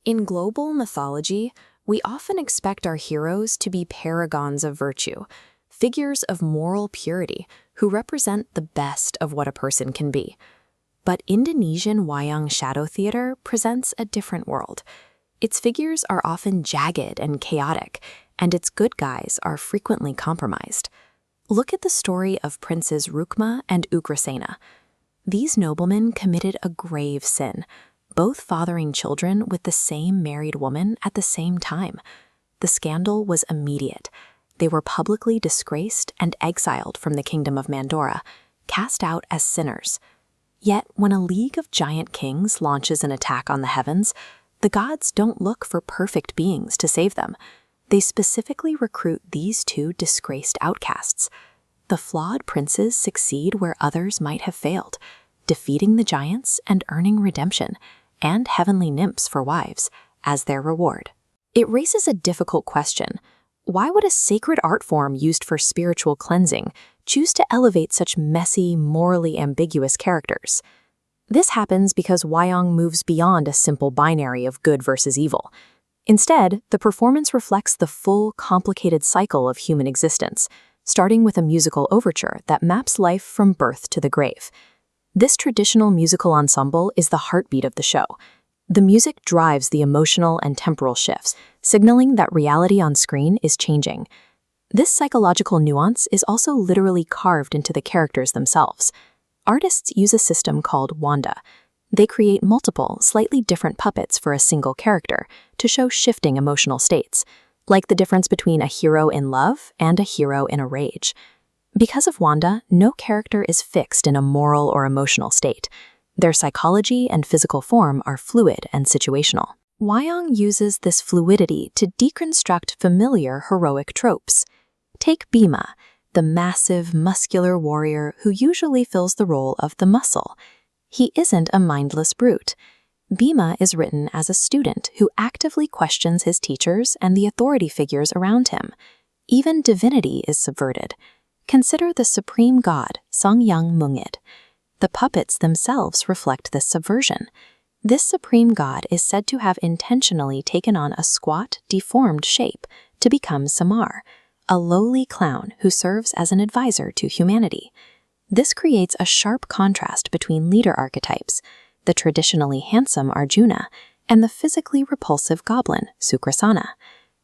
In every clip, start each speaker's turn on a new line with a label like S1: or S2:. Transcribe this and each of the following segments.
S1: In global mythology, we often expect our heroes to be paragons of virtue, figures of moral purity who represent the best of what a person can be. But Indonesian Wayang shadow theater presents a different world. Its figures are often jagged and chaotic, and its good guys are frequently compromised. Look at the story of Princes Rukma and Ugrasena. These noblemen committed a grave sin, both fathering children with the same married woman at the same time. The scandal was immediate. They were publicly disgraced and exiled from the kingdom of Mandora, cast out as sinners. Yet, when a league of giant kings launches an attack on the heavens, the gods don't look for perfect beings to save them. They specifically recruit these two disgraced outcasts. The flawed princes succeed where others might have failed, defeating the giants and earning redemption, and heavenly nymphs for wives, as their reward. It raises a difficult question. Why would a sacred art form used for spiritual cleansing choose to elevate such messy, morally ambiguous characters? This happens because Wayang moves beyond a simple binary of good versus evil. Instead, the performance reflects the full, complicated cycle of human existence, starting with a musical overture that maps life from birth to the grave. This traditional musical ensemble is the heartbeat of the show. The music drives the emotional and temporal shifts, signaling that reality on screen is changing. This psychological nuance is also literally carved into the characters themselves. Artists use a system called wanda. They create multiple, slightly different puppets for a single character to show shifting emotional states, like the difference between a hero in love and a hero in a rage. Because of wanda, no character is fixed in a moral or emotional state. Their psychology and physical form are fluid and situational. Wayang uses this fluidity to deconstruct familiar heroic tropes. Take Bima, the massive, muscular warrior who usually fills the role of the muscle. He isn't a mindless brute. Bima is written as a student who actively questions his teachers and the authority figures around him. Even divinity is subverted. Consider the supreme god, Songyang Mungit. The puppets themselves reflect this subversion. This supreme god is said to have intentionally taken on a squat, deformed shape to become Samar, a lowly clown who serves as an advisor to humanity. This creates a sharp contrast between leader archetypes, the traditionally handsome Arjuna and the physically repulsive goblin, Ugrasena.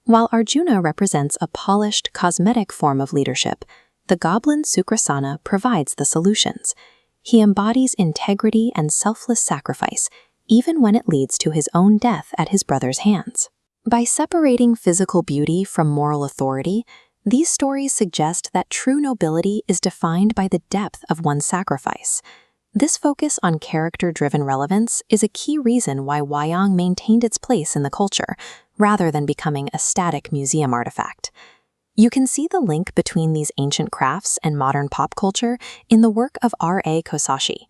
S1: While Arjuna represents a polished, cosmetic form of leadership, the goblin Ugrasena provides the solutions. He embodies integrity and selfless sacrifice, even when it leads to his own death at his brother's hands. By separating physical beauty from moral authority, these stories suggest that true nobility is defined by the depth of one's sacrifice. This focus on character-driven relevance is a key reason why Wayang maintained its place in the culture, rather than becoming a static museum artifact. You can see the link between these ancient crafts and modern pop culture in the work of R.A. Kosashi.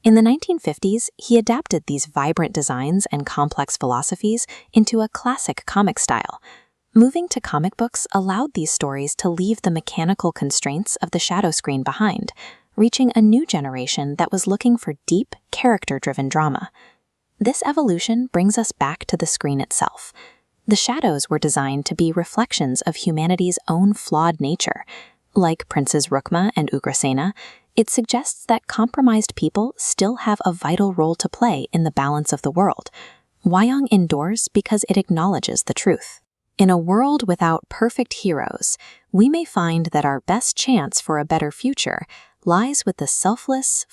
S1: In the 1950s, he adapted these vibrant designs and complex philosophies into a classic comic style. Moving to comic books allowed these stories to leave the mechanical constraints of the shadow screen behind, reaching a new generation that was looking for deep, character-driven drama. This evolution brings us back to the screen itself. The shadows were designed to be reflections of humanity's own flawed nature. Like Princes Rukma and Ugrasena, it suggests that compromised people still have a vital role to play in the balance of the world. Wayang endures because it acknowledges the truth. In a world without perfect heroes, we may find that our best chance for a better future lies with the selfless,